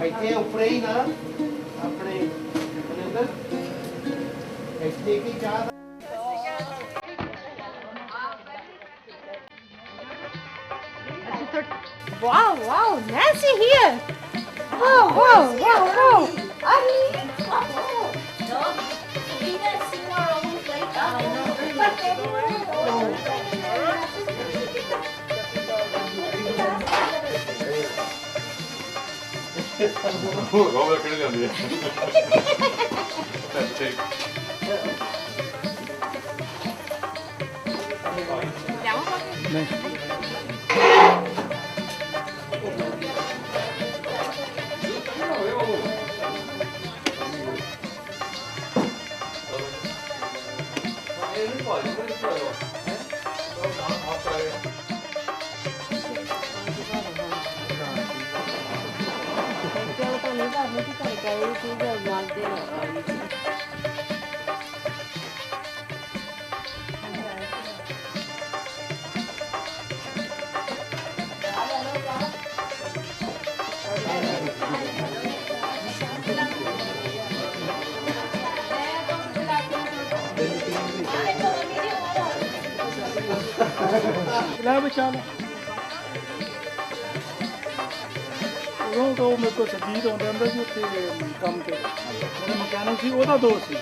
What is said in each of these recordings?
ਇੱਥੇ ਉੱਪਰ ਹੀ ਨਾ ਆਪਣੇ ਮਨਿੰਦਰ ਇੱਥੇ ਕੀ ਚਾਹ Wow, wow, Nancy here. Wow, wow, wow, wow. Ali. Robert ਕਿਹੜੇ ਜਾਂਦੀ ਹੈ ਠੀਕ ਨਹੀਂ ਲੈ ਬਚਾ ਲੈ ਉਹ ਮੇਰੇ ਕੋਲ ਸਜੀਦ ਆਉਂਦਾ ਹੁੰਦਾ ਸੀ ਉੱਥੇ ਕੰਮ ਤੇ ਮੇਰਾ ਮਕੈਨਿਕ ਸੀ ਉਹਦਾ ਦੋਸਤ ਸੀ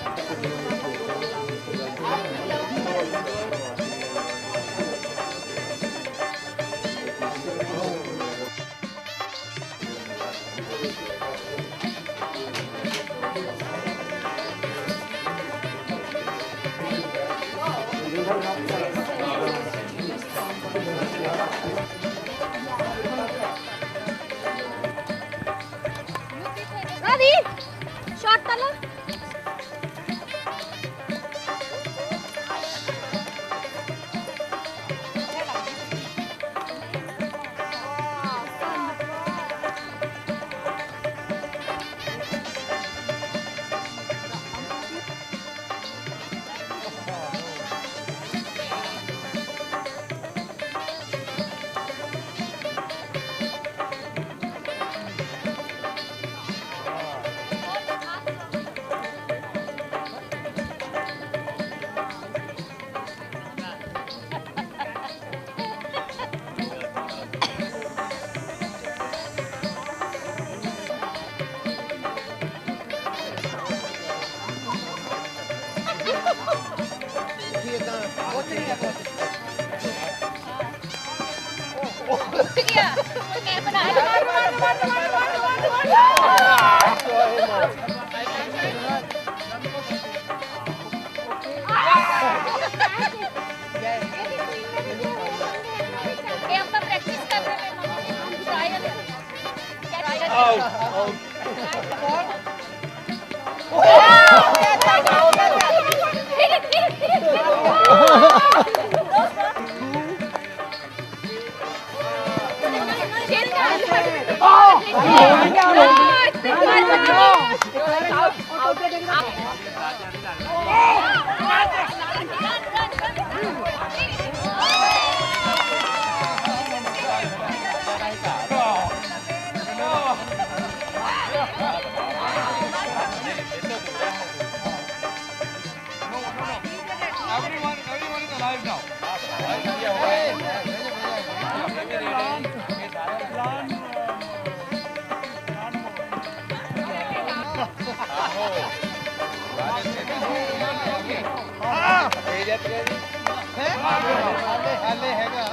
Ready? Shot tala.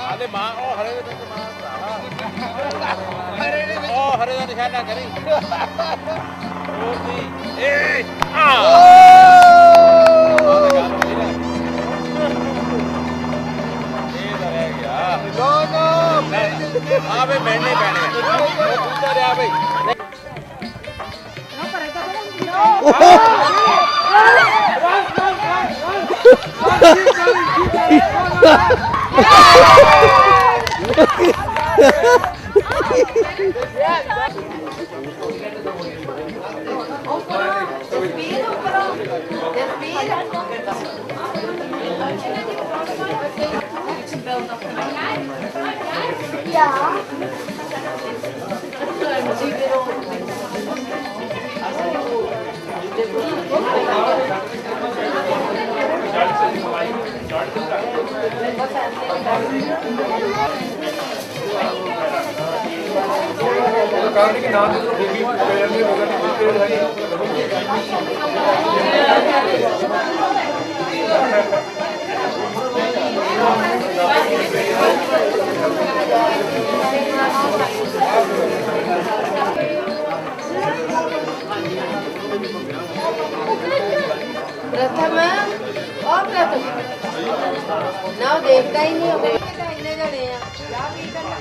ਹਾਲੇ ਮਾਂ ਉਹ ਹਰੇ ਦੇ ਮਾਂ ਉਹ ਹਰੇ ਦਾ ਨਿਸ਼ਾਨਾ ਕਰੀ ਹੋਰ ਦੀ ਏ ਆ ਇਹ ਤਾਂ ਰਹਿ ਗਿਆ ਨੋ ਆ ਬਈ ਮੈਨੇ ਪੈਣੇ ਉਹ ਦੂਜਾ ਰਿਹਾ ਬਈ No, para acá. Ja. प्रथम और प्रथम ना देखता ही नहीं हो इतने जने हैं क्या भी करना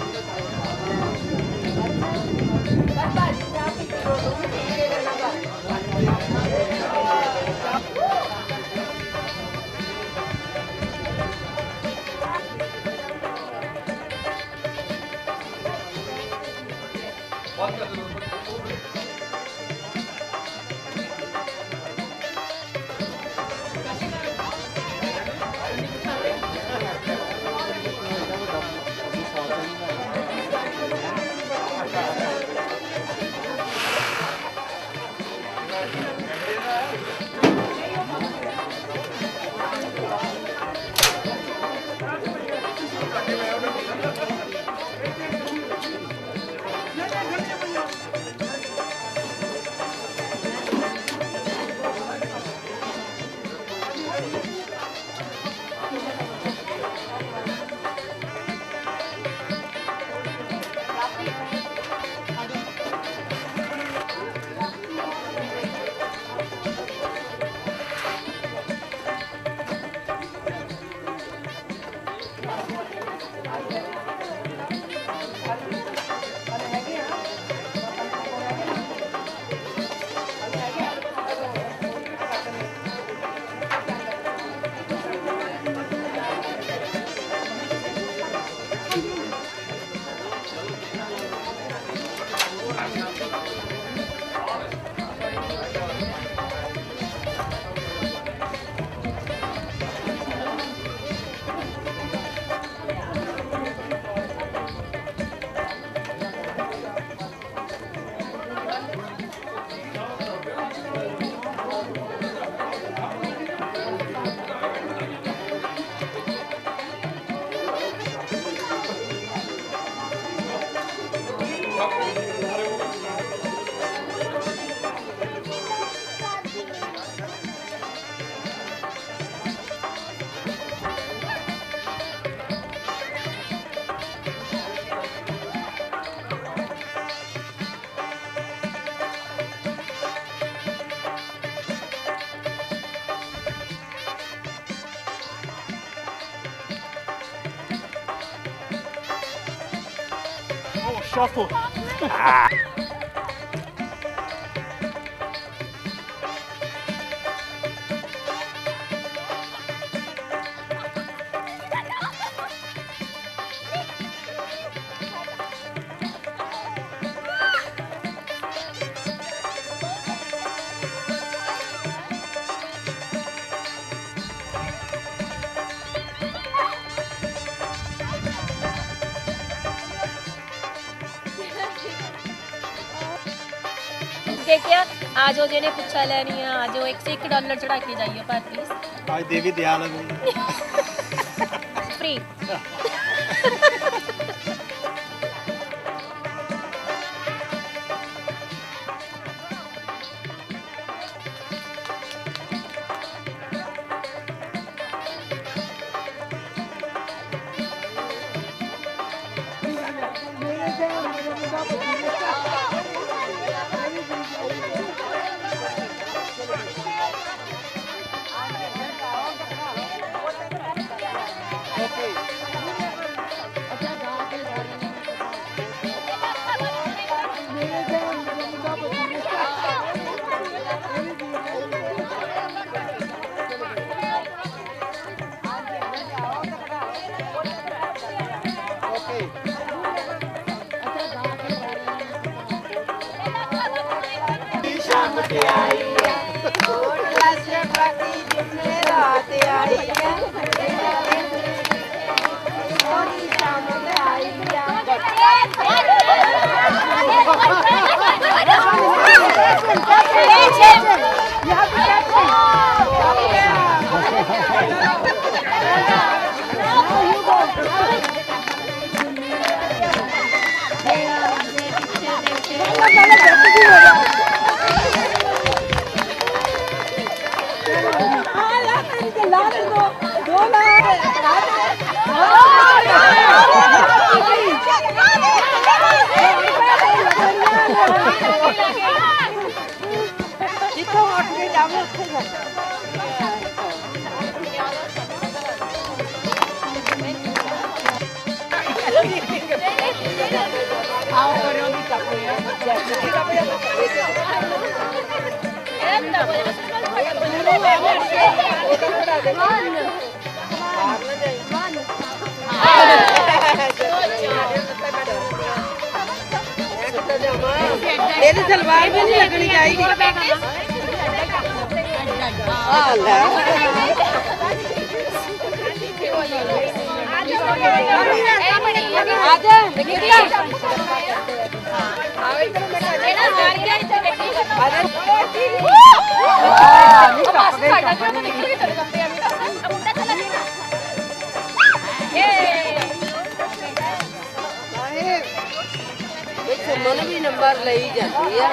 बस बाजी क्या भी करो तुम ये करना Shuffle. क्या आज जो ने पूछा लेनी है आज $1 चढ़ा के जाइए पर प्लीज आज देवी दयाल फ्री You go. ਜਿੱਥੋਂ ਉੱਠ ਕੇ ਜਾਵੇ ਉੱਥੇ ਜਾ ਆਓ ਕਰਿਓ ਦੀ ਟੱਪੇ ਆ ਜੈਸੀ ਟੱਪੇ ਇਹਦੀ ਸਲਵਾਰ ਵੀ ਨਹੀਂ ਲੱਗਣੀ ਚਾਹੀਦੀ ਆ ਲੈ ਸੁਮਨ ਵੀ ਨੰਬਰ ਲਈ ਜਾਂਦੀ ਆ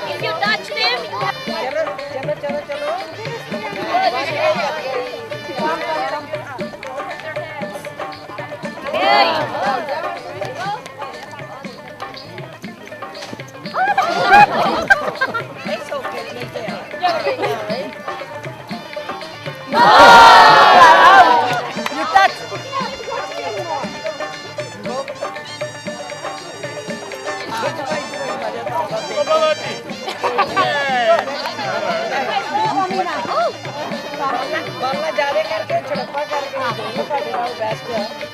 If you touch them, ज्यादा करके छड़प्पा करके बेस्ट है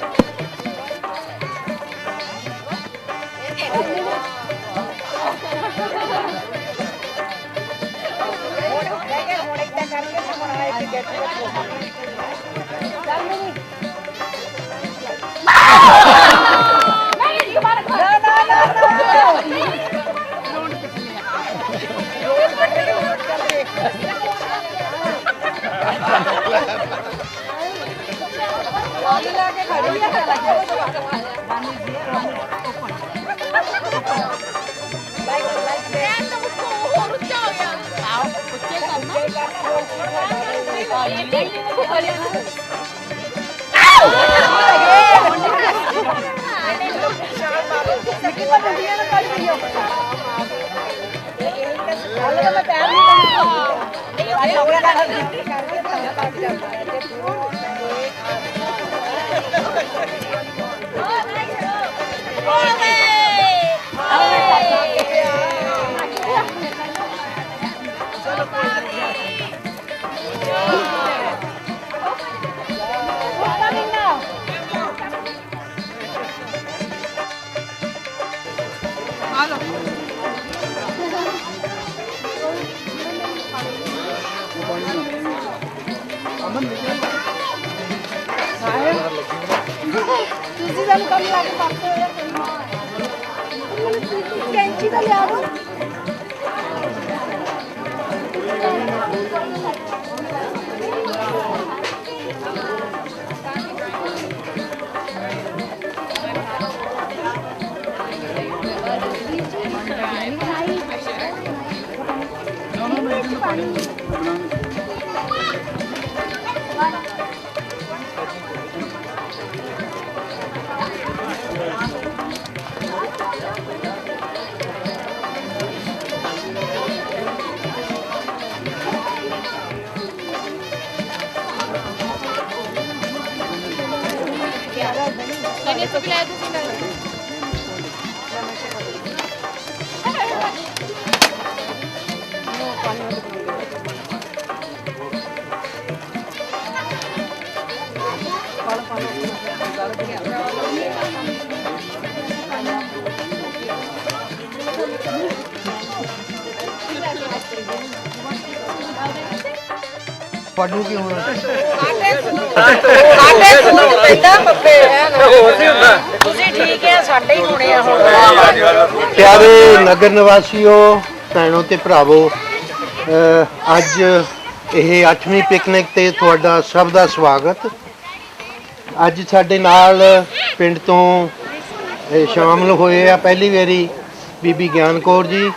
कैंची का लिया दो ਤੁਹਾਨੂੰ ਕੀ ਹੋਣਾ? ਤੁਸੀਂ ਠੀਕ ਹੈ, ਸਾਡੇ ਹੀ ਹੋਣੇ ਆ ਹੁਣ। ਪਿਆਰੇ ਨਗਰ ਨਿਵਾਸੀਓ, ਭੈਣੋ ਤੇ ਭਰਾਵੋ, ਅੱਜ ਇਹ 8ਵੀਂ ਪਿਕਨਿਕ ਤੇ ਤੁਹਾਡਾ ਸਭ ਦਾ ਸਵਾਗਤ। ਅੱਜ ਸਾਡੇ ਨਾਲ ਪਿੰਡ ਤੋਂ ਸ਼ਾਮਲ ਹੋਏ ਆ ਪਹਿਲੀ ਵਾਰੀ ਬੀਬੀ ਗਿਆਨ ਕੌਰ ਜੀ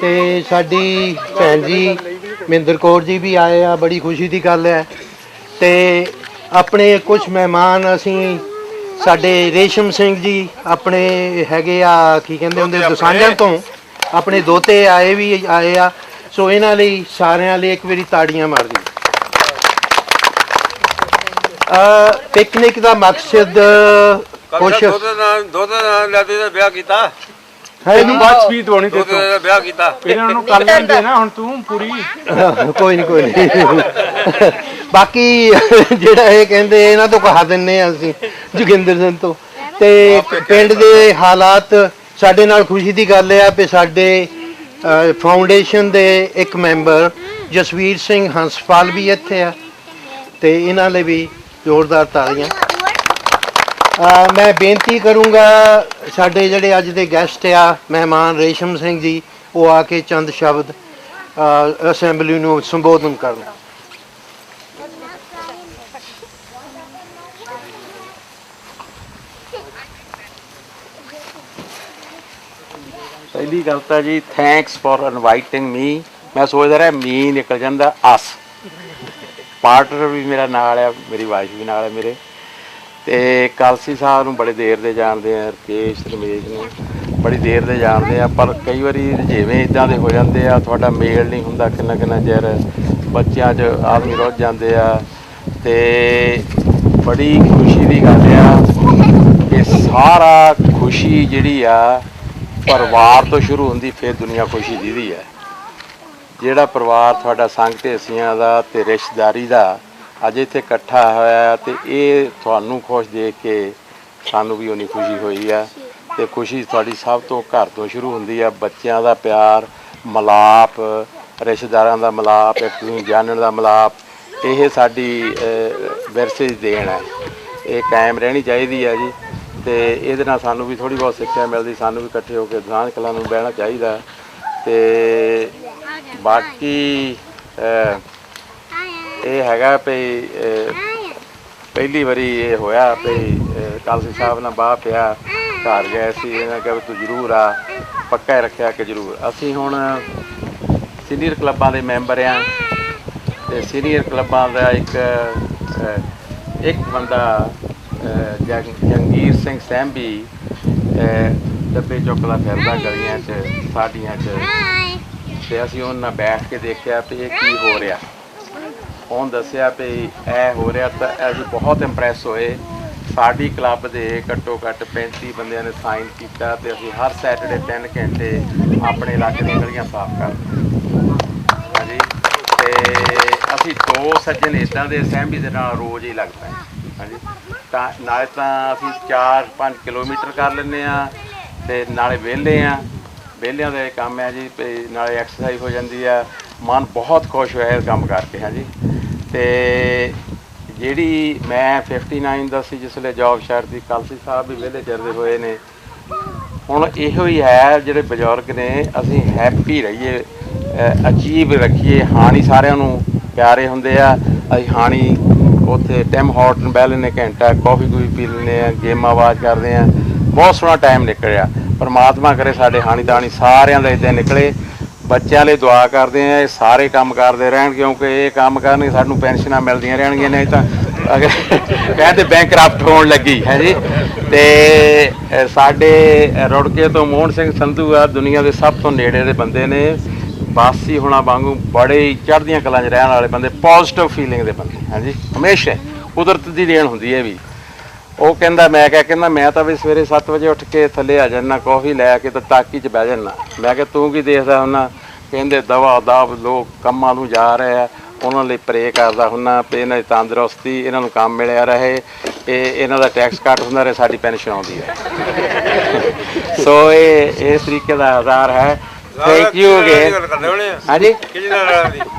ਤੇ ਸਾਡੀ ਭੈਣ ਜੀ ਮਹਿੰਦਰ ਕੌਰ ਜੀ ਵੀ ਆਏ ਆ। ਬੜੀ ਖੁਸ਼ੀ ਦੀ ਗੱਲ ਹੈ। ਤੇ ਆਪਣੇ ਕੁਝ ਮਹਿਮਾਨ ਅਸੀਂ, ਸਾਡੇ ਰੇਸ਼ਮ ਸਿੰਘ ਜੀ ਆਪਣੇ ਹੈਗੇ ਆ, ਕੀ ਕਹਿੰਦੇ ਹੁੰਦੇ, ਦਸਾਂਝਾਂ ਤੋਂ ਆਪਣੇ ਦੋਤੇ ਆਏ ਆ। ਸੋ ਇਹਨਾਂ ਲਈ ਸਾਰਿਆਂ ਲਈ ਇੱਕ ਵਾਰੀ ਤਾੜੀਆਂ ਮਾਰ ਦਿਓ। ਪਿਕਨਿਕ ਦਾ ਮਕਸਦ ਕੁਛ ਦੋਤੇ ਨਾਲ ਲੈਦੇ ਦਾ ਵਿਆਹ ਕੀਤਾ ਹੈ ਜੀ। ਬਾਤ ਹੋਣੀ ਤੇ ਦੋਤੇ ਦਾ ਵਿਆਹ ਕੀਤਾ ਇਹਨਾਂ ਨੂੰ ਕਰ ਲੈਂਦੇ ਨਾ ਹੁਣ ਤੂੰ ਪੂਰੀ। ਕੋਈ ਨਹੀਂ। ਬਾਕੀ ਜਿਹੜਾ ਇਹ ਕਹਿੰਦੇ ਇਹਨਾਂ ਤੋਂ ਕਹਾ ਦਿੰਨੇ ਆ ਅਸੀਂ ਜੋਗਿੰਦਰ ਸਿੰਘ ਤੋਂ। ਤੇ ਪਿੰਡ ਦੇ ਹਾਲਾਤ, ਸਾਡੇ ਨਾਲ ਖੁਸ਼ੀ ਦੀ ਗੱਲ ਹੈ ਕਿ ਸਾਡੇ ਫਾਊਂਡੇਸ਼ਨ ਦੇ ਇੱਕ ਮੈਂਬਰ ਜਸਵੀਰ ਸਿੰਘ ਹੰਸਪਾਲ ਵੀ ਇੱਥੇ ਆ ਤੇ ਇਹਨਾਂ ਲਈ ਵੀ ਜ਼ੋਰਦਾਰ ਤਾੜੀਆਂ। ਮੈਂ ਬੇਨਤੀ ਕਰੂੰਗਾ ਸਾਡੇ ਜਿਹੜੇ ਅੱਜ ਦੇ ਗੈਸਟ ਆ ਮਹਿਮਾਨ ਰੇਸ਼ਮ ਸਿੰਘ ਜੀ, ਉਹ ਆ ਕੇ ਚੰਦ ਸ਼ਬਦ ਅਸੈਂਬਲੀ ਨੂੰ ਸੰਬੋਧਨ ਕਰਨ। ਪਹਿਲੀ ਗੱਲ ਤਾਂ ਜੀ ਥੈਂਕਸ ਫॉर ਇਨਵਾਈਟਿੰਗ ਮੀ। ਮੈਂ ਸੋਚਦਾ ਰਿਹਾ ਮੀ ਨਿਕਲ ਜਾਂਦਾ ਅਸ। ਪਾਰਟਨਰ ਵੀ ਮੇਰਾ ਨਾਲ ਆ, ਮੇਰੀ ਵਾਈਫ ਵੀ ਨਾਲ ਹੈ ਮੇਰੇ। ਤੇ ਕਲਸੀ ਸਾਹਿਬ ਨੂੰ ਬੜੇ ਦੇਰ ਦੇ ਜਾਣਦੇ ਆ, ਰਕੇਸ਼ ਰਮੇਸ਼ ਨੂੰ ਬੜੀ ਦੇਰ ਦੇ ਜਾਣਦੇ ਆ, ਪਰ ਕਈ ਵਾਰੀ ਰੁਝੇਵੇਂ ਇੱਦਾਂ ਦੇ ਹੋ ਜਾਂਦੇ ਆ, ਤੁਹਾਡਾ ਮੇਲ ਨਹੀਂ ਹੁੰਦਾ ਕਿੰਨਾ ਚਿਰ, ਬੱਚਿਆਂ 'ਚ ਆਦਮੀ ਰੁੱਝ ਜਾਂਦੇ ਆ। ਤੇ ਬੜੀ ਖੁਸ਼ੀ ਦੀ ਗੱਲ ਆ ਕਿ ਸਾਰਾ ਖੁਸ਼ੀ ਜਿਹੜੀ ਆ ਪਰਿਵਾਰ ਤੋਂ ਸ਼ੁਰੂ ਹੁੰਦੀ, ਫਿਰ ਦੁਨੀਆ ਖੁਸ਼ੀ ਦੀਦੀ ਹੈ। ਜਿਹੜਾ ਪਰਿਵਾਰ ਤੁਹਾਡਾ ਸੰਗ ਢੇਸੀਆਂ ਦਾ ਤੇ ਰਿਸ਼ਤੇਦਾਰੀ ਦਾ ਅੱਜ ਇੱਥੇ ਇਕੱਠਾ ਹੋਇਆ ਤੇ ਇਹ ਤੁਹਾਨੂੰ ਖੁਸ਼ ਦੇਖ ਕੇ ਸਾਨੂੰ ਵੀ ਉਨੀ ਖੁਸ਼ੀ ਹੋਈ ਆ। ਤੇ ਖੁਸ਼ੀ ਤੁਹਾਡੀ ਸਭ ਤੋਂ ਘਰ ਤੋਂ ਸ਼ੁਰੂ ਹੁੰਦੀ ਆ। ਬੱਚਿਆਂ ਦਾ ਪਿਆਰ, ਮਿਲਾਪ, ਰਿਸ਼ਤੇਦਾਰਾਂ ਦਾ ਮਿਲਾਪ, ਇੱਕ ਦੂਜੇ ਜਾਣਨ ਦਾ ਮਿਲਾਪ, ਇਹ ਸਾਡੀ ਵਿਰਸੇ ਦੀ ਦੇਣ ਹੈ। ਇਹ ਕਾਇਮ ਰਹਿਣੀ ਚਾਹੀਦੀ ਹੈ ਜੀ। ਤੇ ਇਹਦੇ ਨਾਲ ਸਾਨੂੰ ਵੀ ਥੋੜ੍ਹੀ ਬਹੁਤ ਸਿੱਖਿਆ ਮਿਲਦੀ। ਸਾਨੂੰ ਵੀ ਇਕੱਠੇ ਹੋ ਕੇ ਦੁਕਾਨ ਕਲਾਂ ਨੂੰ ਬਹਿਣਾ ਚਾਹੀਦਾ। ਤੇ ਬਾਕੀ ਇਹ ਹੈਗਾ ਵੀ ਪਹਿਲੀ ਵਾਰੀ ਇਹ ਹੋਇਆ ਵੀ ਕਲਸੀ ਸਾਹਿਬ ਨਾਲ ਬਾਹ ਪਿਆ, ਘਰ ਗਏ ਸੀ, ਇਹਨਾਂ ਕਿਹਾ ਤੂੰ ਜ਼ਰੂਰ ਆ, ਪੱਕਾ ਹੀ ਰੱਖਿਆ ਕਿ ਜ਼ਰੂਰ। ਅਸੀਂ ਹੁਣ ਸੀਨੀਅਰ ਕਲੱਬਾਂ ਦੇ ਮੈਂਬਰ ਹਾਂ ਤੇ ਸੀਨੀਅਰ ਕਲੱਬਾਂ ਦਾ ਇੱਕ ਬੰਦਾ ਜੰਗੀਰ ਸਿੰਘ ਸੈਂਭੀ ਡੱਬੇ ਚੁੱਕਦਾ ਫਿਰਦਾ ਗਲੀਆਂ 'ਚ ਸਾਡੀਆਂ 'ਚ। ਤੇ ਅਸੀਂ ਉਹਨਾਂ ਨਾਲ ਬੈਠ ਕੇ ਦੇਖਿਆ ਵੀ ਇਹ ਕੀ ਹੋ ਰਿਹਾ। ਉਹਨ ਦੱਸਿਆ ਵੀ ਇਹ ਹੋ ਰਿਹਾ ਤਾਂ ਅਸੀਂ ਬਹੁਤ ਇੰਪਰੈਸ ਹੋਏ। ਸਾਡੀ ਕਲੱਬ ਦੇ ਘੱਟੋ ਘੱਟ 35 ਬੰਦਿਆਂ ਨੇ ਸਾਈਨ ਕੀਤਾ ਤੇ ਅਸੀਂ ਹਰ ਸੈਟਰਡੇ 3 ਘੰਟੇ ਆਪਣੇ ਇਲਾਕੇ ਦੀਆਂ ਗਲੀਆਂ ਸਾਫ਼ ਕਰਦੇ ਹਾਂਜੀ। ਤੇ ਅਸੀਂ 2 ਸੱਜਣ ਇੱਦਾਂ ਦੇ ਸਹਿਮੀ ਦੇ ਨਾਲ ਰੋਜ਼ ਹੀ ਲੱਗ ਪਏ ਹਾਂਜੀ। ਤਾਂ ਨਾਲੇ ਤਾਂ ਅਸੀਂ 4-5 ਕਿਲੋਮੀਟਰ ਕਰ ਲੈਂਦੇ ਹਾਂ ਤੇ ਨਾਲੇ ਵਿਹਲੇ ਹਾਂ। ਵਿਹਲਿਆਂ ਦਾ ਇਹ ਕੰਮ ਹੈ ਜੀ, ਨਾਲੇ ਐਕਸਰਸਾਈਜ਼ ਹੋ ਜਾਂਦੀ ਆ। ਮਨ ਬਹੁਤ ਖੁਸ਼ ਹੋਇਆ ਇਹ ਕੰਮ ਕਰਕੇ ਹਾਂਜੀ। ਤੇ ਜਿਹੜੀ ਮੈਂ 59 ਦਾ ਸੀ ਜਿਸ ਵੇਲੇ ਜੋਬ ਛੱਡਦੀ, ਕਲਸੀ ਸਾਹਿਬ ਵੀ ਵਿਹਲੇ ਚਿਰਦੇ ਹੋਏ ਨੇ। ਹੁਣ ਇਹੋ ਹੀ ਹੈ ਜਿਹੜੇ ਬਜ਼ੁਰਗ ਨੇ, ਅਸੀਂ ਹੈਪੀ ਰਹੀਏ, ਅਚੀਵ ਰੱਖੀਏ। ਹਾਣੀ ਸਾਰਿਆਂ ਨੂੰ ਪਿਆਰੇ ਹੁੰਦੇ ਆ। ਅਸੀਂ ਹਾਣੀ ਉੱਥੇ ਟਿਮ ਹਾਰਟਨ ਬਹਿ ਲੈਂਦੇ ਘੰਟਾ, ਕੌਫੀ ਪੀ ਲੈਂਦੇ ਹਾਂ, ਗੇਮਾਂ ਆਵਾਜ਼ ਕਰਦੇ ਹਾਂ। ਬਹੁਤ ਸੋਹਣਾ ਟਾਈਮ ਨਿਕਲਿਆ। ਪਰਮਾਤਮਾ ਕਰੇ ਸਾਡੇ ਹਾਣੀ ਤਾਣੀ ਸਾਰਿਆਂ ਦਾ ਇੱਦਾਂ ਨਿਕਲੇ। ਬੱਚਿਆਂ ਲਈ ਦੁਆ ਕਰਦੇ ਆ, ਇਹ ਸਾਰੇ ਕੰਮ ਕਰਦੇ ਰਹਿਣ, ਕਿਉਂਕਿ ਇਹ ਕੰਮ ਕਰਨਗੇ ਸਾਨੂੰ ਪੈਨਸ਼ਨਾਂ ਮਿਲਦੀਆਂ ਰਹਿਣਗੀਆਂ, ਨਹੀਂ ਤਾਂ ਕਹਿੰਦੇ ਬੈਂਕਰਪਟ ਹੋਣ ਲੱਗੀ ਹੈ ਜੀ। ਤੇ ਸਾਡੇ ਰੁੜਕੇ ਤੋਂ ਮੋਹਨ ਸਿੰਘ ਸੰਧੂ ਆ, ਦੁਨੀਆ ਦੇ ਸਭ ਤੋਂ ਨੇੜੇ ਦੇ ਬੰਦੇ ਨੇ। ਬਾਸੀ ਹੁਣਾਂ ਵਾਂਗੂ ਬੜੇ ਹੀ ਚੜ੍ਹਦੀਆਂ ਕਲਾਂ 'ਚ ਰਹਿਣ ਵਾਲੇ ਬੰਦੇ, ਪੋਜ਼ਿਟਿਵ ਫੀਲਿੰਗ ਦੇ ਬੰਦੇ ਹਾਂਜੀ। ਹਮੇਸ਼ਾ ਕੁਦਰਤ ਦੀ ਦੇਣ ਹੁੰਦੀ ਹੈ ਵੀ। ਉਹ ਕਹਿੰਦਾ ਮੈਂ ਤਾਂ ਵੀ ਸਵੇਰੇ 7 ਵਜੇ ਉੱਠ ਕੇ ਥੱਲੇ ਆ ਜਾਂਦਾ, ਕੌਫੀ ਲੈ ਕੇ ਤਾਂ ਤਾਕੀ 'ਚ ਬਹਿ ਜਾਂਦਾ। ਮੈਂ ਕਿਹਾ ਤੂੰ ਕੀ ਦੇਖਦਾ ਹੁੰਦਾ? ਕਹਿੰਦੇ ਦਵਾ ਦਵ ਲੋਕ ਕੰਮਾਂ ਨੂੰ ਜਾ ਰਹੇ ਆ, ਉਹਨਾਂ ਲਈ ਪ੍ਰੇ ਕਰਦਾ ਹੁੰਦਾ ਵੀ ਇਹਨਾਂ ਦੀ ਤੰਦਰੁਸਤੀ, ਇਹਨਾਂ ਨੂੰ ਕੰਮ ਮਿਲਿਆ ਰਹੇ, ਇਹਨਾਂ ਦਾ ਟੈਕਸ ਕੱਟ ਹੁੰਦਾ ਰਹੇ, ਸਾਡੀ ਪੈਨਸ਼ਨ ਆਉਂਦੀ ਹੈ। ਸੋ ਇਹ ਇਸ ਤਰੀਕੇ ਦਾ ਹਜ਼ਾਰ ਹੈ। ਥੈਂਕ ਯੂ ਅਗੇਨ ਹਾਂਜੀ।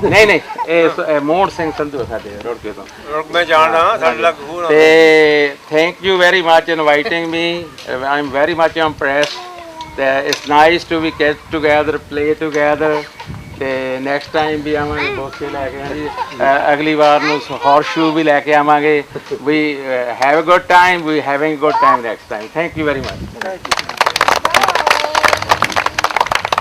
ਨਹੀਂ ਇਹ ਮੋਹਨ ਸਿੰਘ ਸੰਧੂ ਸਾਡੇ ਰੋੜਕੇ ਤੋਂ ਮੈਂ ਜਾਣਦਾ ਸਾਡੇ ਲੱਗ ਖੂਨ ਤੇ thank you very much inviting me I am very much impressed ਤੇ it's nice to be get together play together ਤੇ ਨੈਕਸਟ ਟਾਈਮ ਵੀ ਆਵਾਂਗੇ ਬੋਕੇ ਲੈ ਕੇ ਜੀ ਅਗਲੀ ਵਾਰ ਨੂੰ ਹੌਰਸ ਸ਼ੂ ਵੀ ਲੈ ਕੇ ਆਵਾਂਗੇ we have a good time we having good time next time thank you very much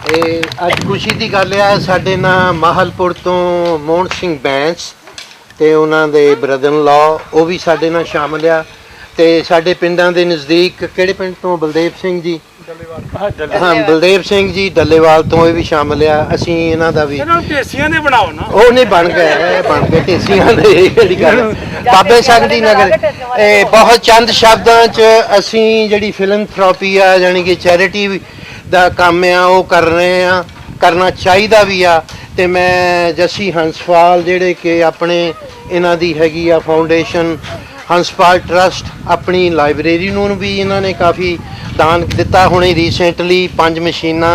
ਇਹ ਅੱਜ ਖੁਸ਼ੀ ਦੀ ਗੱਲ ਆ ਸਾਡੇ ਨਾਲ ਮਾਹਲਪੁਰ ਤੋਂ ਮੋਹਨ ਸਿੰਘ ਬੈਂਸ ਤੇ ਉਹਨਾਂ ਦੇ ਬ੍ਰਦਰ ਇਨ ਲਾ ਉਹ ਵੀ ਸਾਡੇ ਨਾਲ ਸ਼ਾਮਲ ਆ ਤੇ ਸਾਡੇ ਪਿੰਡਾਂ ਦੇ ਨਜ਼ਦੀਕ ਕਿਹੜੇ ਪਿੰਡ ਤੋਂ ਬਲਦੇਵ ਸਿੰਘ ਜੀ ਹਾਂ ਬਲਦੇਵ ਸਿੰਘ ਜੀ ਡੱਲੇਵਾਲ ਤੋਂ ਇਹ ਵੀ ਸ਼ਾਮਲ ਆ ਅਸੀਂ ਇਹਨਾਂ ਦਾ ਵੀ ਇਹਨਾਂ ਢੇਸੀਆਂ ਦੇ ਬਣਾਓ ਨਾ ਉਹ ਨਹੀਂ ਬਣ ਗਏ ਢੇਸੀਆਂ ਦੇ ਇਹ ਜਿਹੜੀ ਗੱਲ ਬਾਬੇ ਸੰਗਦੀ ਨਗਰ ਇਹ ਬਹੁਤ ਚੰਦ ਸ਼ਬਦਾਂ 'ਚ ਅਸੀਂ ਜਿਹੜੀ ਫਿਲਮਥੈਰੇਪੀ ਆ ਯਾਨੀ ਕਿ ਚੈਰਿਟੀ ਦਾ ਕੰਮ ਆ ਉਹ ਕਰ ਰਹੇ ਆ ਕਰਨਾ ਚਾਹੀਦਾ ਵੀ ਆ ਤੇ ਮੈਂ ਜੱਸੀ ਹੰਸਪਾਲ ਜਿਹੜੇ ਕਿ ਆਪਣੇ ਇਹਨਾਂ ਦੀ ਹੈਗੀ ਆ ਫਾਊਂਡੇਸ਼ਨ ਹੰਸਪਾਲ ਟਰਸਟ ਆਪਣੀ ਲਾਇਬ੍ਰੇਰੀ ਨੂੰ ਵੀ ਇਹਨਾਂ ਨੇ ਕਾਫੀ ਦਾਨ ਦਿੱਤਾ ਹੁਣੇ ਰੀਸੈਂਟਲੀ 5 ਮਸ਼ੀਨਾਂ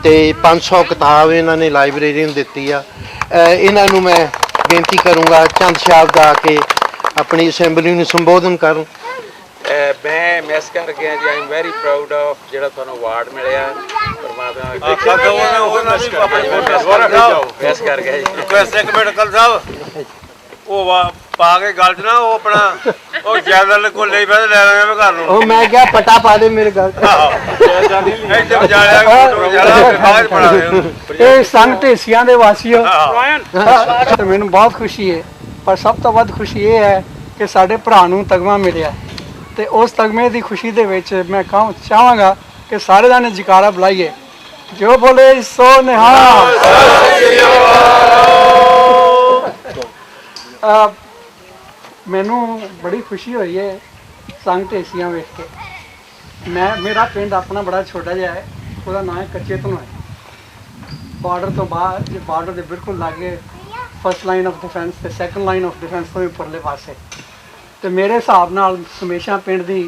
ਤੇ 500 ਕਿਤਾਬ ਇਹਨਾਂ ਨੇ ਲਾਇਬ੍ਰੇਰੀ ਨੂੰ ਦਿੱਤੀ ਆ ਇਹਨਾਂ ਨੂੰ ਮੈਂ ਬੇਨਤੀ ਕਰੂੰਗਾ ਚੰਦ ਸ਼ਬਦ ਆ ਕੇ ਆਪਣੀ ਅਸੈਂਬਲੀ ਨੂੰ ਸੰਬੋਧਨ ਕਰਨ ਮੈਂ ਮਿਸ ਕਰ ਗਿਆ ਜੀ ਆਈ ਐਮ ਵੈਰੀ ਪ੍ਰਾਊਡ ਆਫ ਜਿਹੜਾ ਤੁਹਾਨੂੰ ਅਵਾਰਡ ਮਿਲਿਆ ਪਰਮਾਤਮਾ ਮਿਸ ਕਰ ਗਿਆ ਜੀ ਰਿਕੁਐਸਟ ਇੱਕ ਮਿੰਟ ਕਲ ਸਾਹਿਬ ਉਹ ਪਾ ਕੇ ਗੱਲ ਚ ਨਾ ਉਹ ਆਪਣਾ ਉਹ ਜੈਦਲ ਕੋਲ ਲਈ ਬੈਠ ਲੈ ਲਾਂਗੇ ਘਰ ਨੂੰ ਉਹ ਮੈਂ ਕਿਹਾ ਪਟਾ ਪਾ ਦੇ ਮੇਰੇ ਗੱਲ ਇੱਥੇ ਵਜਾ ਲਿਆ ਪੜਾ ਇਹ ਸੰਗ ਢੇਸੀਆਂ ਦੇ ਵਾਸੀਓ ਤੇ ਮੈਨੂੰ ਬਹੁਤ ਖੁਸ਼ੀ ਹੈ ਪਰ ਸਭ ਤੋਂ ਵੱਧ ਖੁਸ਼ੀ ਇਹ ਹੈ ਕਿ ਸਾਡੇ ਭਰਾ ਨੂੰ ਤਗਮਾ ਮਿਲਿਆ ਤੇ ਉਸ ਤਗਮੇ ਦੀ ਖੁਸ਼ੀ ਦੇ ਵਿੱਚ ਮੈਂ ਚਾਹਾਂਗਾ ਕਿ ਸਾਰੇ ਜਾਣੇ ਜੈਕਾਰਾ ਬੁਲਾਈਏ ਜੋ ਬੋਲੇ ਸੋ ਨਿਹਾਲ ਮੈਨੂੰ ਬੜੀ ਖੁਸ਼ੀ ਹੋਈ ਹੈ ਸੰਗ ਢੇਸੀਆਂ ਵੇਖ ਕੇ ਮੇਰਾ ਪਿੰਡ ਆਪਣਾ ਬੜਾ ਛੋਟਾ ਜਿਹਾ ਹੈ ਉਹਦਾ ਨਾਂ ਹੈ ਕੱਚੇ ਧਨੋਏ ਬਾਰਡਰ ਤੋਂ ਬਾਹਰ ਜੇ ਬਾਰਡਰ ਦੇ ਬਿਲਕੁਲ ਲਾਗੇ ਫਸਟ ਲਾਈਨ ਆਫ ਡਿਫੈਂਸ ਤੇ ਸੈਕੰਡ ਲਾਈਨ ਆਫ ਡਿਫੈਂਸ ਤੋਂ ਵੀ ਪਰਲੇ ਪਾਸੇ ਤੇ ਮੇਰੇ ਹਿਸਾਬ ਨਾਲ ਹਮੇਸ਼ਾ ਪਿੰਡ ਦੀ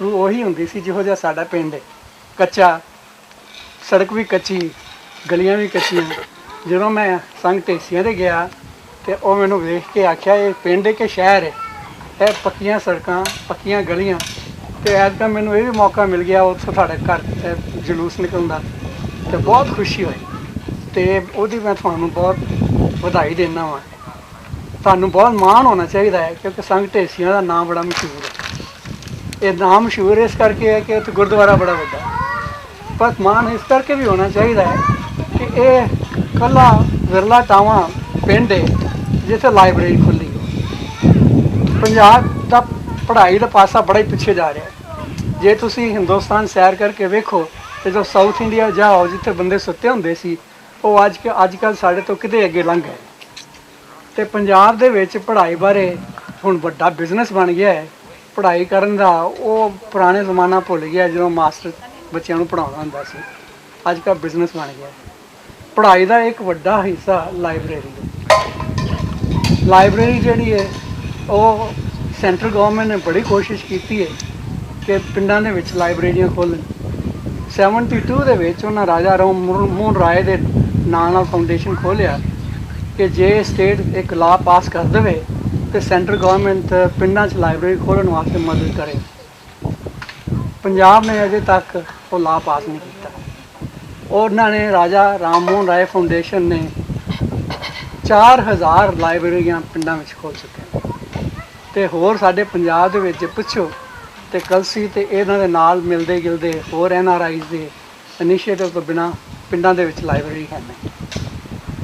ਰੂਹ ਉਹੀ ਹੁੰਦੀ ਸੀ ਜਿਹੋ ਜਿਹਾ ਸਾਡਾ ਪਿੰਡ ਹੈ ਕੱਚਾ ਸੜਕ ਵੀ ਕੱਚੀ ਗਲੀਆਂ ਵੀ ਕੱਚੀਆਂ ਜਦੋਂ ਮੈਂ ਸੰਗ ਢੇਸੀਆਂ ਦੇ ਗਿਆ ਤੇ ਉਹ ਮੈਨੂੰ ਵੇਖ ਕੇ ਆਖਿਆ ਇਹ ਪਿੰਡ ਹੈ ਕਿ ਸ਼ਹਿਰ ਹੈ ਇਹ ਪੱਕੀਆਂ ਸੜਕਾਂ ਪੱਕੀਆਂ ਗਲੀਆਂ ਤੇ ਐਤਕਾਂ ਮੈਨੂੰ ਇਹ ਵੀ ਮੌਕਾ ਮਿਲ ਗਿਆ ਉੱਥੋਂ ਤੁਹਾਡੇ ਘਰ ਜਲੂਸ ਨਿਕਲਣ ਦਾ ਤੇ ਬਹੁਤ ਖੁਸ਼ੀ ਹੋਈ ਤੇ ਉਹਦੀ ਮੈਂ ਤੁਹਾਨੂੰ ਬਹੁਤ ਵਧਾਈ ਦਿੰਦਾ ਵਾਂ ਤੁਹਾਨੂੰ ਬਹੁਤ ਮਾਣ ਹੋਣਾ ਚਾਹੀਦਾ ਹੈ ਕਿਉਂਕਿ ਸੰਗ ਢੇਸੀਆਂ ਦਾ ਨਾਮ ਬੜਾ ਮਸ਼ਹੂਰ ਹੈ ਇਹ ਨਾਮ ਮਸ਼ਹੂਰ ਇਸ ਕਰਕੇ ਹੈ ਕਿ ਉੱਥੇ ਗੁਰਦੁਆਰਾ ਬੜਾ ਵੱਡਾ ਪਰ ਮਾਣ ਇਸ ਕਰਕੇ ਵੀ ਹੋਣਾ ਚਾਹੀਦਾ ਹੈ ਕਿ ਇਹ ਇਕੱਲਾ ਵਿਰਲਾ ਟਾਵਾਂ ਪਿੰਡ ਹੈ ਜਿੱਥੇ ਲਾਇਬ੍ਰੇਰੀ ਖੁੱਲ੍ਹੀ ਪੰਜਾਬ ਦਾ ਪੜ੍ਹਾਈ ਦਾ ਪਾਸਾ ਬੜਾ ਹੀ ਪਿੱਛੇ ਜਾ ਰਿਹਾ ਹੈ ਜੇ ਤੁਸੀਂ ਹਿੰਦੁਸਤਾਨ ਸੈਰ ਕਰਕੇ ਵੇਖੋ ਤੇ ਜੋ ਸਾਊਥ ਇੰਡੀਆ ਜਾਓ ਜਿੱਥੇ ਬੰਦੇ ਸੁੱਤੇ ਹੁੰਦੇ ਸੀ ਉਹ ਅੱਜ ਕੱਲ੍ਹ ਸਾਡੇ ਤੋਂ ਕਿਤੇ ਅੱਗੇ ਲੰਘ ਗਏ ਤੇ ਪੰਜਾਬ ਦੇ ਵਿੱਚ ਪੜ੍ਹਾਈ ਬਾਰੇ ਹੁਣ ਵੱਡਾ ਬਿਜ਼ਨਸ ਬਣ ਗਿਆ ਹੈ ਪੜ੍ਹਾਈ ਕਰਨ ਦਾ ਉਹ ਪੁਰਾਣੇ ਜ਼ਮਾਨਾ ਭੁੱਲ ਗਿਆ ਜਦੋਂ ਮਾਸਟਰ ਬੱਚਿਆਂ ਨੂੰ ਪੜ੍ਹਾਉਣਾ ਹੁੰਦਾ ਸੀ ਅੱਜ ਕੱਲ੍ਹ ਬਿਜ਼ਨਸ ਬਣ ਗਿਆ ਪੜ੍ਹਾਈ ਦਾ ਇੱਕ ਵੱਡਾ ਹਿੱਸਾ ਲਾਇਬ੍ਰੇਰੀ ਜਿਹੜੀ ਹੈ ਉਹ ਸੈਂਟਰਲ ਗਵਰਨਮੈਂਟ ਨੇ ਬੜੀ ਕੋਸ਼ਿਸ਼ ਕੀਤੀ ਹੈ ਕਿ ਪਿੰਡਾਂ ਦੇ ਵਿੱਚ ਲਾਇਬ੍ਰੇਰੀਆਂ ਖੋਲ੍ਹਣ 72 ਦੇ ਵਿੱਚ ਉਹਨਾਂ ਰਾਜਾ ਰਾਮ ਮੋਹਨ ਰਾਏ ਦੇ ਨਾਂ ਨਾਲ ਫਾਊਂਡੇਸ਼ਨ ਖੋਲ੍ਹਿਆ ਕਿ ਜੇ ਸਟੇਟ ਇੱਕ ਲਾਅ ਪਾਸ ਕਰ ਦੇਵੇ ਤੇ ਸੈਂਟਰਲ ਗਵਰਨਮੈਂਟ ਪਿੰਡਾਂ 'ਚ ਲਾਇਬ੍ਰੇਰੀ ਖੋਲ੍ਹਣ ਵਾਸਤੇ ਮਦਦ ਕਰੇ ਪੰਜਾਬ ਨੇ ਅਜੇ ਤੱਕ ਉਹ ਲਾਅ ਪਾਸ ਨਹੀਂ ਕੀਤਾ ਉਹਨਾਂ ਨੇ ਰਾਜਾ ਰਾਮ ਮੋਹਨ ਰਾਏ ਫਾਊਂਡੇਸ਼ਨ ਨੇ 4000 ਲਾਇਬ੍ਰੇਰੀਆਂ ਪਿੰਡਾਂ ਵਿੱਚ ਖੋਲ੍ਹ ਚੁੱਕੇ ਤੇ ਹੋਰ ਸਾਡੇ ਪੰਜਾਬ ਦੇ ਵਿੱਚ ਪੁੱਛੋ ਤੇ ਕਲਸੀ ਤੇ ਇਹਨਾਂ ਦੇ ਨਾਲ ਮਿਲਦੇ ਗਿਲਦੇ ਹੋਰ NRIs ਦੇ ਇਨੀਸ਼ੀਏਟਿਵ ਤੋਂ ਬਿਨਾਂ ਪਿੰਡਾਂ ਦੇ ਵਿੱਚ ਲਾਇਬ੍ਰੇਰੀ ਹੈ ਨਹੀਂ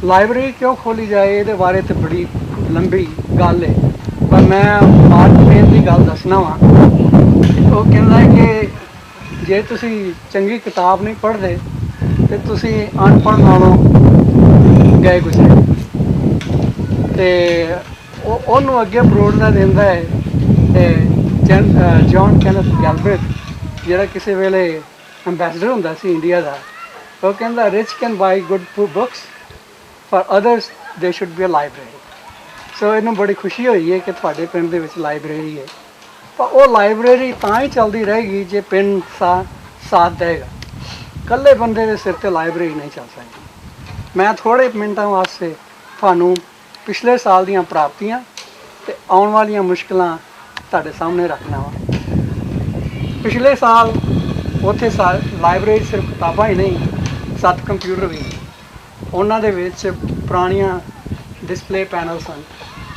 ਲਾਇਬ੍ਰੇਰੀ ਕਿਉਂ ਖੋਲ੍ਹੀ ਜਾਏ ਇਹਦੇ ਬਾਰੇ ਤੇ ਬੜੀ ਲੰਬੀ ਗੱਲ ਹੈ ਪਰ ਮੈਂ ਮਾਰਕ ਟਵੇਨ ਦੀ ਗੱਲ ਦੱਸਣਾ ਵਾ ਉਹ ਕਹਿੰਦਾ ਕਿ ਜੇ ਤੁਸੀਂ ਚੰਗੀ ਕਿਤਾਬ ਨਹੀਂ ਪੜ੍ਹਦੇ ਤੇ ਤੁਸੀਂ ਅਨਪੜ੍ਹ ਨਾਲੋਂ ਗਏ ਗੁਜ਼ਰੇ ਤੇ ਉਹਨੂੰ ਅੱਗੇ ਬਰੋੜਨਾ ਦਿੰਦਾ ਹੈ ਜੌਨ ਕੈਨਥ ਗੈਲਬਰਟ ਜਿਹੜਾ ਕਿਸੇ ਵੇਲੇ ਐਂਬੈਸਡਰ ਹੁੰਦਾ ਸੀ ਇੰਡੀਆ ਦਾ ਉਹ ਕਹਿੰਦਾ rich can buy good books for others they should be a library so ਇਹਨੂੰ ਬੜੀ ਖੁਸ਼ੀ ਹੋਈ ਹੈ ਕਿ ਤੁਹਾਡੇ ਪਿੰਡ ਦੇ ਵਿੱਚ ਲਾਇਬ੍ਰੇਰੀ ਹੈ ਪਰ ਉਹ ਲਾਇਬ੍ਰੇਰੀ ਤਾਂ ਹੀ ਚੱਲਦੀ ਰਹੇਗੀ ਜੇ ਪਿੰਡ ਸਾਥ ਦੇਗਾ ਇਕੱਲੇ ਬੰਦੇ ਦੇ ਸਿਰ ਤੇ ਲਾਇਬ੍ਰੇਰੀ ਨਹੀਂ ਚੱਲ ਸਕਦੀ ਮੈਂ ਥੋੜ੍ਹੇ ਮਿੰਟਾਂ ਵਾਸਤੇ ਤੁਹਾਨੂੰ ਪਿਛਲੇ ਸਾਲ ਦੀਆਂ ਪ੍ਰਾਪਤੀਆਂ ਤੇ ਆਉਣ ਵਾਲੀਆਂ ਮੁਸ਼ਕਲਾਂ ਤੁਹਾਡੇ ਸਾਹਮਣੇ ਰੱਖਣਾ ਵਾ। ਪਿਛਲੇ ਸਾਲ ਉੱਥੇ ਲਾਇਬ੍ਰੇਰੀ ਸਿਰਫ ਕਿਤਾਬਾਂ ਹੀ ਨਹੀਂ, 7 ਕੰਪਿਊਟਰ ਵੀ। ਉਹਨਾਂ ਦੇ ਵਿੱਚ ਪੁਰਾਣੀਆਂ ਡਿਸਪਲੇ ਪੈਨਲ ਸਨ,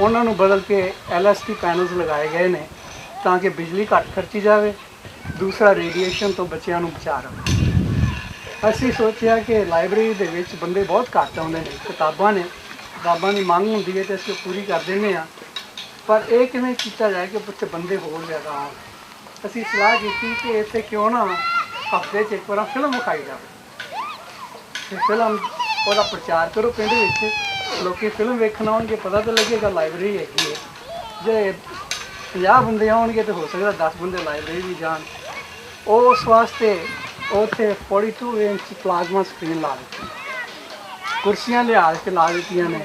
ਉਹਨਾਂ ਨੂੰ ਬਦਲ ਕੇ LSD ਪੈਨਲਸ ਲਗਾਏ ਗਏ ਨੇ ਤਾਂ ਕਿ ਬਿਜਲੀ ਘੱਟ ਖਰਚੀ ਜਾਵੇ, ਦੂਸਰਾ ਰੇਡੀਏਸ਼ਨ ਤੋਂ ਬੱਚਿਆਂ ਨੂੰ ਬਚਾ ਰਹੇ। ਅਸੀਂ ਸੋਚਿਆ ਕਿ ਲਾਇਬ੍ਰੇਰੀ ਦੇ ਵਿੱਚ ਬੰਦੇ ਬਹੁਤ ਘੱਟ ਆਉਂਦੇ ਨੇ, ਕਿਤਾਬਾਂ ਦੀ ਮੰਗ ਹੁੰਦੀ ਹੈ ਤੇ ਅਸੀਂ ਪੂਰੀ ਕਰ ਦਿੰਦੇ ਹਾਂ, ਪਰ ਇਹ ਕਿਵੇਂ ਕੀਤਾ ਜਾਏ ਕਿ ਉੱਥੇ ਬੰਦੇ ਹੋਰ ਜ਼ਿਆਦਾ ਆਉਣ। ਅਸੀਂ ਸਲਾਹ ਕੀਤੀ ਕਿ ਇੱਥੇ ਕਿਉਂ ਨਾ ਹਫ਼ਤੇ 'ਚ ਇੱਕ ਵਾਰ ਫਿਲਮ ਵਿਖਾਈ ਜਾਵੇ ਤੇ ਫਿਲਮ ਉਹਦਾ ਪ੍ਰਚਾਰ ਕਰੋ ਪਿੰਡ ਵਿੱਚ, ਲੋਕੀ ਫਿਲਮ ਵੇਖਣ ਆਉਣਗੇ, ਪਤਾ ਤਾਂ ਲੱਗੇਗਾ ਲਾਇਬ੍ਰੇਰੀ ਹੈਗੀ ਹੈ। ਜੇ 50 ਬੰਦੇ ਆਉਣਗੇ ਤਾਂ ਹੋ ਸਕਦਾ 10 ਬੰਦੇ ਲਾਇਬ੍ਰੇਰੀ ਵੀ ਜਾਣ। ਉਸ ਵਾਸਤੇ ਉੱਥੇ 42 ਇੰਚ ਪਲਾਜ਼ਮਾ ਸਕਰੀਨ ਲਾ ਦਿੱਤੀ, ਕੁਰਸੀਆਂ ਲਿਆ ਕੇ ਲਾ ਦਿੱਤੀਆਂ ਨੇ।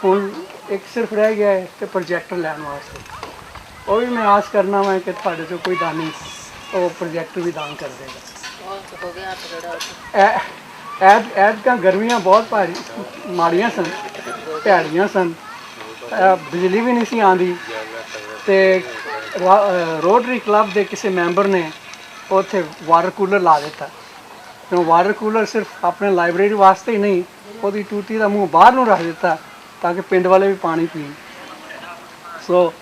ਹੁਣ ਇੱਕ ਸਿਰਫ ਰਹਿ ਗਿਆ ਹੈ ਤੇ ਪ੍ਰੋਜੈਕਟਰ ਲੈਣ ਵਾਸਤੇ, ਉਹ ਵੀ ਮੈਂ ਆਸ ਕਰਨਾ ਵਾ ਕਿ ਤੁਹਾਡੇ ਚੋਂ ਕੋਈ ਦਾਨੀ ਉਹ ਪ੍ਰੋਜੈਕਟਰ ਵੀ ਦਾਨ ਕਰ ਦੇਗਾ। ਐਤਕਾਂ ਗਰਮੀਆਂ ਬਹੁਤ ਭਾਰੀ ਮਾੜੀਆਂ ਸਨ, ਭੈੜੀਆਂ ਸਨ, ਬਿਜਲੀ ਵੀ ਨਹੀਂ ਸੀ ਆਉਂਦੀ ਤੇ ਰੋਟਰੀ ਕਲੱਬ ਦੇ ਕਿਸੇ ਮੈਂਬਰ ਨੇ ਉੱਥੇ ਵਾਟਰ ਕੂਲਰ ਲਾ ਦਿੱਤਾ। ਕਿਉਂ ਵਾਟਰ ਕੂਲਰ ਸਿਰਫ ਆਪਣੇ ਲਾਇਬ੍ਰੇਰੀ ਵਾਸਤੇ ਹੀ ਨਹੀਂ, ਉਹਦੀ ਟੂਟੀ ਦਾ ਮੂੰਹ ਬਾਹਰ ਨੂੰ ਰੱਖ ਦਿੱਤਾ ਤਾਂ ਕਿ ਪਿੰਡ ਵਾਲੇ ਵੀ ਪਾਣੀ ਪੀਣ। ਸੋ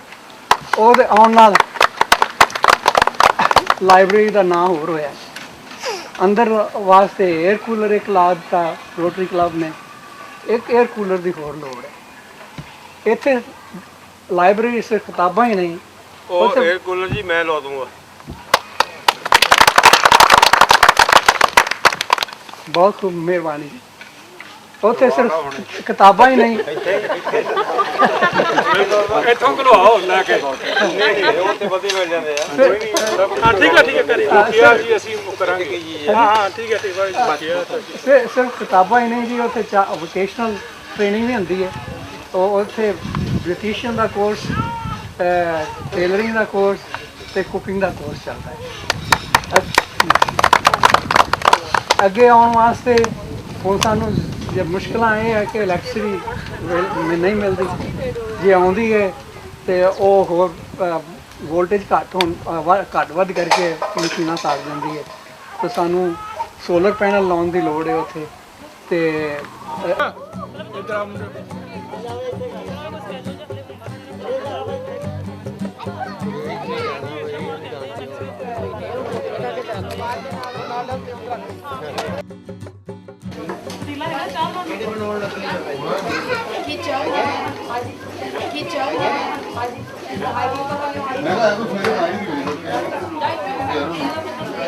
ਉਹਦੇ ਆਉਣ ਨਾਲ ਲਾਇਬ੍ਰੇਰੀ ਦਾ ਨਾਂ ਹੋਰ ਹੋਇਆ। ਅੰਦਰ ਵਾਸਤੇ 에ਅਰ ਕੂਲਰ ਇੱਕ ਲਾ ਦਿੱਤਾ ਰੋਟਰੀ ਕਲੱਬ ਨੇ, ਇੱਕ 에ਅਰ ਕੂਲਰ ਦੀ ਹੋਰ ਲੋੜ ਹੈ। ਇੱਥੇ ਲਾਇਬ੍ਰੇਰੀ ਸਿਰਫ ਕਿਤਾਬਾਂ ਹੀ ਨਹੀਂ, ਉਹ 에ਅਰ ਕੂਲਰ ਜੀ ਮੈਂ ਲਾ ਦੂੰਗਾ। ਬਹੁਤ ਖੂਬ, ਮਿਹਰਬਾਨੀ ਜੀ। ਉੱਥੇ ਸਿਰਫ ਕਿਤਾਬਾਂ ਹੀ ਨਹੀਂ, ਇੱਥੋਂ ਘਲਵਾਓ ਲੈ ਕੇ। ਨਹੀਂ ਉੱਥੇ ਵਧੀਆ ਮਿਲ ਜਾਂਦੇ ਆ। ਹਾਂ ਠੀਕ ਹੈ ਕਰੀ ਜੀ, ਅਸੀਂ ਕਰਾਂਗੇ ਜੀ। ਹਾਂ ਠੀਕ ਹੈ ਸਿਰਫ ਕਿਤਾਬਾਂ ਹੀ ਨਹੀਂ ਜੀ, ਉੱਥੇ ਵੋਕੇਸ਼ਨਲ ਟ੍ਰੇਨਿੰਗ ਵੀ ਹੁੰਦੀ ਹੈ। ਉਹ ਉੱਥੇ ਬਿਊਟੀਸ਼ੀਅਨ ਦਾ ਕੋਰਸ, ਟੇਲਰਿੰਗ ਦਾ ਕੋਰਸ ਤੇ ਕੁਕਿੰਗ ਦਾ ਕੋਰਸ ਚੱਲਦਾ ਹੈ। ਅੱਗੇ ਆਉਣ ਵਾਸਤੇ ਹੁਣ ਸਾਨੂੰ ਜੇ ਮੁਸ਼ਕਲਾਂ ਇਹ ਹੈ ਕਿ ਇਲੈਕਟ੍ਰਿਸਿਟੀ ਨਹੀਂ ਮਿਲਦੀ, ਜੇ ਆਉਂਦੀ ਹੈ ਤੇ ਉਹ ਹੋਰ ਵੋਲਟੇਜ ਘੱਟ ਵੱਧ ਕਰਕੇ ਮਸ਼ੀਨਾਂ ਸਾੜ ਜਾਂਦੀ ਹੈ, ਤਾਂ ਸਾਨੂੰ ਸੋਲਰ ਪੈਨਲ ਲਾਉਣ ਦੀ ਲੋੜ ਹੈ ਉੱਥੇ। ਤੇ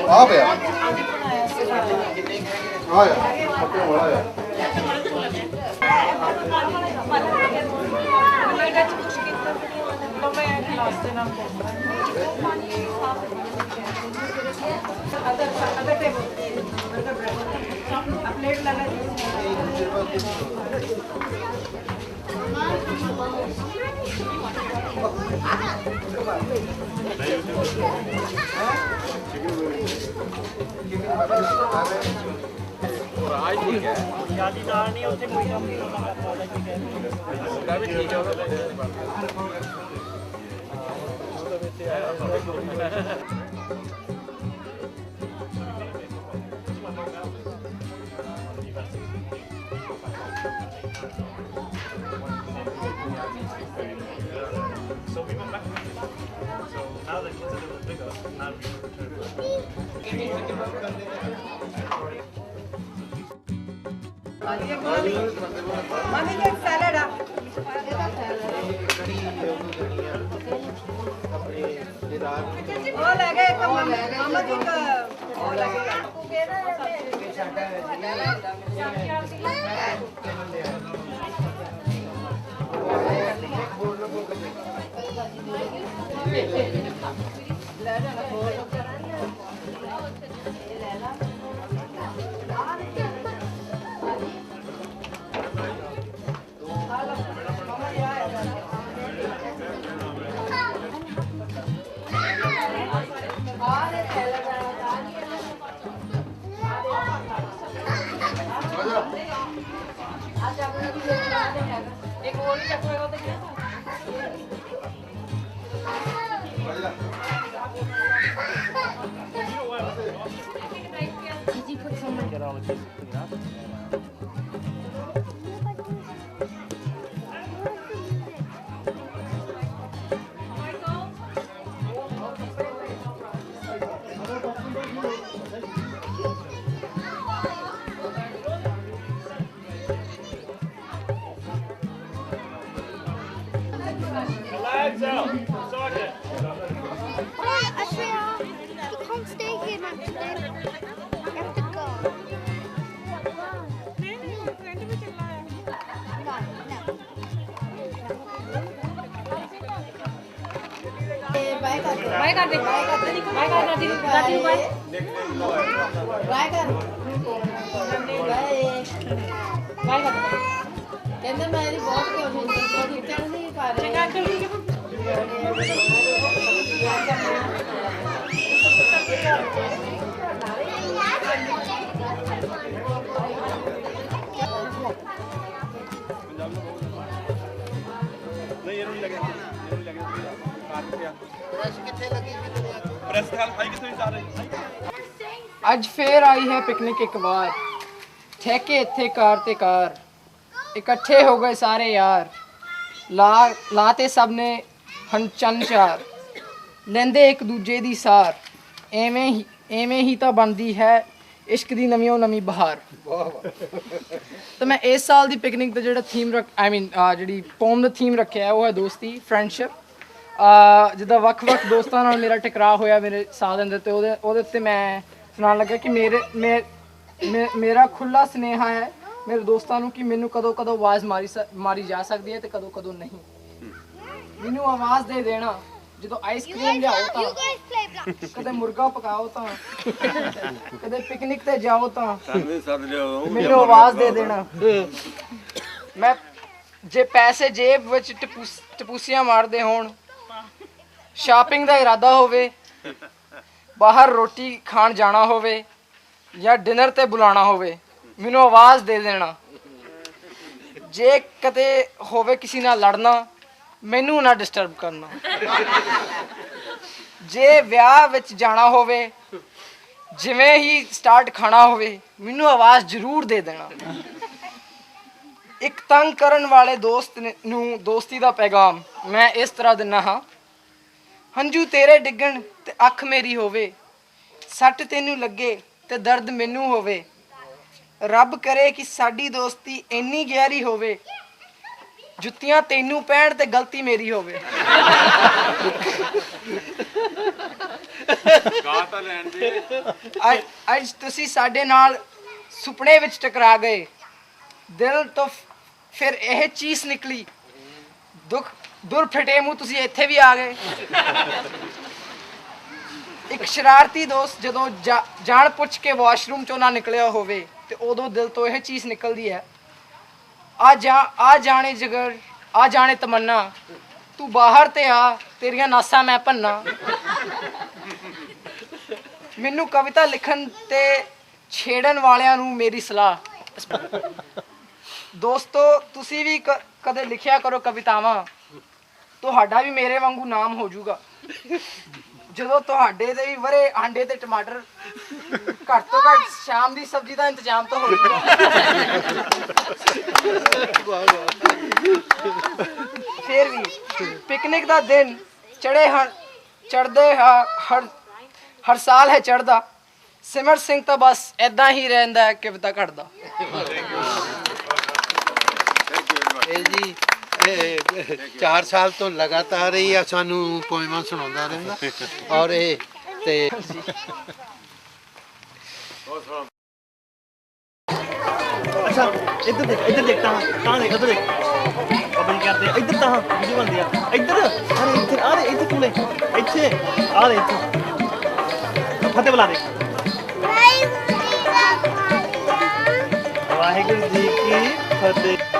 ਆ ਪਿਆ ਆਇਆ ਪੱਕਾ ਵਾਲਾ ਆ। ਰਾਜ ਠੀਕ ਹੈ ਜਿਆਦੀ ਨਾਲ ਨਹੀਂ ਉੱਥੇ ਕੋਈ ਕੰਮ ਨਹੀਂ ਹੁੰਦਾ ਵੀ ਠੀਕ ਹੈ। ਉਹ ਲੈ ਗਏ ਮਾਮਾ ਜੀ ਉਹ ਲੈ ਗਏ एक और Legs out. Sergeant. You can't stay here, man. You have to go. Bye ਕਰ ਦੇ ਬਾਏ ਕਰ ਦੇ ਬਾਏ ਕਰ ਦੇ ਬਾਏ ਕਰ ਦਾਦੀ ਨੂੰ ਬਾਏ ਬਾਏ ਕਰ ਬਾਏ ਬਾਏ ਕਰ ਦੇ ਕਹਿੰਦੇ ਮੇਰੀ ਬਹੁਤ ਕੋਸ਼ਿਸ਼ ਕੀਤੀ ਪਰ ਜਿੱਤਣ ਨਹੀਂ ਕਰ ਰਹੇ ਚੰਗਾ ਅੰਕਲ ਠੀਕ ਹੈ ਨਹੀਂ ਇਹਨੂੰ ਨਹੀਂ ਲੱਗਿਆ ਇਹਨੂੰ ਨਹੀਂ ਲੱਗਿਆ ਕਾਰ ਕਿੱਥੇ ਆ ਪ੍ਰੈਸ ਖਾਲ ਖਾਈ ਕਿੱਥੇ ਜਾ ਰਹੀ ਅੱਜ ਫੇਰ ਆਈ ਹੈ ਪਿਕਨਿਕ ਇੱਕ ਵਾਰ ਠੇਕੇ ਇੱਥੇ ਕਾਰ ਤੇ ਕਾਰ ਇਕੱਠੇ ਹੋ ਗਏ ਸਾਰੇ ਯਾਰ ਲਾਤੇ ਸਭ ਨੇ ਹਨ ਚੰਨ ਚਾਰ ਲੈਂਦੇ ਇੱਕ ਦੂਜੇ ਦੀ ਸਾਰ ਐਵੇਂ ਹੀ ਤਾਂ ਬਣਦੀ ਹੈ ਇਸ਼ਕ ਦੀ ਨਵੀਂ ਬਹਾਰ ਤਾਂ ਮੈਂ ਇਸ ਸਾਲ ਦੀ ਪਿਕਨਿਕ ਦਾ ਜਿਹੜਾ ਥੀਮ ਜਿਹੜੀ ਪੋਮ ਦਾ ਥੀਮ ਰੱਖਿਆ ਹੈ ਉਹ ਹੈ ਦੋਸਤੀ ਫਰੈਂਡਸ਼ਿਪ ਜਿੱਦਾਂ ਵੱਖ-ਵੱਖ ਦੋਸਤਾਂ ਨਾਲ ਮੇਰਾ ਟਕਰਾਅ ਹੋਇਆ ਮੇਰੇ ਸਾਥ ਅੰਦਰ ਤੇ ਉਹਦੇ ਉੱਤੇ ਮੈਂ ਸੁਣਾਉਣ ਲੱਗਾ ਕਿ ਮੇਰਾ ਖੁੱਲਾ ਸੁਨੇਹਾ ਹੈ ਮੇਰੇ ਦੋਸਤਾਂ ਨੂੰ ਕਿ ਮੈਨੂੰ ਕਦੋਂ ਆਵਾਜ਼ ਮਾਰੀ ਜਾ ਸਕਦੀ ਹੈ ਤੇ ਕਦੋਂ ਨਹੀਂ ਮੈਨੂੰ ਆਵਾਜ਼ ਦੇ ਦੇਣਾ ਜਦੋਂ ਆਈਸਕ੍ਰੀਮ ਲਿਆਓ ਤਾਂ ਕਦੇ ਮੁਰਗਾ ਪਕਾਓ ਤਾਂ ਕਦੇ ਪਿਕਨਿਕ ਤੇ ਜਾਓ ਤਾਂ ਮੈਨੂੰ ਆਵਾਜ਼ ਦੇ ਦੇਣਾ ਮੈਂ ਜੇ ਪੈਸੇ ਜੇਬ ਵਿੱਚ ਟਪੂਸੀਆਂ ਮਾਰਦੇ ਹੋਣ ਸ਼ਾਪਿੰਗ ਦਾ ਇਰਾਦਾ ਹੋਵੇ ਬਾਹਰ ਰੋਟੀ ਖਾਣ ਜਾਣਾ ਹੋਵੇ ਜਾਂ ਡਿਨਰ ਤੇ ਬੁਲਾਣਾ ਹੋਵੇ ਮੈਨੂੰ ਆਵਾਜ਼ ਦੇ ਦੇਣਾ ਜੇ ਕਦੇ ਹੋਵੇ ਕਿਸੇ ਨਾਲ ਲੜਨਾ ਮੈਨੂੰ ਨਾ ਡਿਸਟਰਬ ਕਰਨਾ ਜੇ ਵਿਆਹ ਵਿੱਚ ਜਾਣਾ ਹੋਵੇ ਜਿਵੇਂ ਹੀ ਸਟਾਰਟ ਖਾਣਾ ਹੋਵੇ ਮੈਨੂੰ ਆਵਾਜ਼ ਜ਼ਰੂਰ ਦੇ ਦੇਣਾ ਇੱਕ ਤੰਗ ਕਰਨ ਵਾਲੇ ਦੋਸਤ ਨੂੰ ਦੋਸਤੀ ਦਾ ਪੈਗਾਮ ਮੈਂ ਇਸ ਤਰ੍ਹਾਂ ਦਿੰਦਾ ਹਾਂ ਹੰਝੂ ਤੇਰੇ ਡਿੱਗਣ ਤੇ ਅੱਖ ਮੇਰੀ ਹੋਵੇ ਸੱਟ ਤੈਨੂੰ ਲੱਗੇ ਤੇ ਦਰਦ ਮੈਨੂੰ ਹੋਵੇ ਰੱਬ ਕਰੇ ਕਿ ਸਾਡੀ ਦੋਸਤੀ ਇੰਨੀ ਗਹਿਰੀ ਹੋਵੇ ਜੁੱਤੀਆਂ ਤੈਨੂੰ ਪੈਣ ਤੇ ਗਲਤੀ ਮੇਰੀ ਹੋਵੇ ਗਾ ਤਾਂ ਲੈਣ ਦੇ ਅੱਜ ਤੁਸੀਂ ਸਾਡੇ ਨਾਲ ਸੁਪਨੇ ਵਿੱਚ ਟਕਰਾ ਗਏ ਦਿਲ ਤੋਂ ਫਿਰ ਇਹ ਚੀਜ਼ ਨਿਕਲੀ ਦੁਰ ਫਟੇ ਮੂੰਹ ਤੁਸੀਂ ਇੱਥੇ ਵੀ ਆ ਗਏ ਇੱਕ ਸ਼ਰਾਰਤੀ ਦੋਸਤ ਜਦੋਂ ਜਾਣ ਪੁੱਛ ਕੇ ਵਾਸ਼ਰੂਮ ਚੋਂ ਨਾ ਨਿਕਲਿਆ ਹੋਵੇ ਤੇ ਉਦੋਂ ਦਿਲ ਤੋਂ ਇਹ ਚੀਜ਼ ਨਿਕਲਦੀ ਹੈ ਆ ਜਾਣੇ ਜਿਗਰ ਆ ਜਾਣੇ ਤਮੰਨਾ ਤੂੰ ਬਾਹਰ ਤੇ ਆ ਤੇਰੀਆਂ ਨਾਸਾਂ ਮੈਂ ਭੰਨਾ ਮੈਨੂੰ ਕਵਿਤਾ ਲਿਖਣ ਤੇ ਛੇੜਨ ਵਾਲਿਆਂ ਨੂੰ ਮੇਰੀ ਸਲਾਹ ਦੋਸਤੋ ਤੁਸੀਂ ਵੀ ਕਦੇ ਲਿਖਿਆ ਕਰੋ ਕਵਿਤਾਵਾਂ ਤੁਹਾਡਾ ਵੀ ਮੇਰੇ ਵਾਂਗੂ ਨਾਮ ਹੋ ਜਾਊਗਾ ਜਦੋਂ ਤੁਹਾਡੇ ਦੇ ਵੀ ਵਰੇ ਆਂਡੇ ਤੇ ਟਮਾਟਰ ਘੱਟ ਤੋਂ ਘੱਟ ਸ਼ਾਮ ਦੀ ਸਬਜ਼ੀ ਦਾ ਇੰਤਜ਼ਾਮ ਤਾਂ ਹੋ ਜਾਊਗਾ ਫਿਰ ਵੀ ਪਿਕਨਿਕ ਦਾ ਦਿਨ ਚੜ੍ਹਦੇ ਹਰ ਸਾਲ ਹੈ ਚੜ੍ਹਦਾ ਸਿਮਰ ਸਿੰਘ ਤਾਂ ਬਸ ਏਦਾਂ ਹੀ ਰਹਿੰਦਾ ਕਵਿਤਾ ਘੜਦਾ ਇਹ ਜੀ 4 ਸਾਲ ਤੋਂ ਲਗਾਤਾਰ ਹੀ ਸਾਨੂੰ ਪੋਇਮਾਂ ਸੁਣਾਉਂਦਾ ਰਹਿੰਦਾ ਔਰ ਇਹ ਤੇ ਅੱਛਾ ਇੱਧਰ ਦੇਖ ਤਾਂ ਦੇਖ ਉੱਧਰ ਦੇਖ ਪਬਲਿਕ ਕਰਦੇ ਆ ਇੱਧਰ ਤਾਂ ਵੀਡੀਓ ਬਣਦੀ ਆ ਇੱਧਰ ਅਰੇ ਇੱਥੇ ਆ ਦੇ ਇੱਥੇ ਕੋਲੇ ਇੱਥੇ ਆ ਦੇ ਇੱਥੇ ਫਤਿਹ ਬੁਲਾ ਦੇ ਵਾਹਿਗੁਰੂ ਜੀ ਕੀ ਫਤਿਹ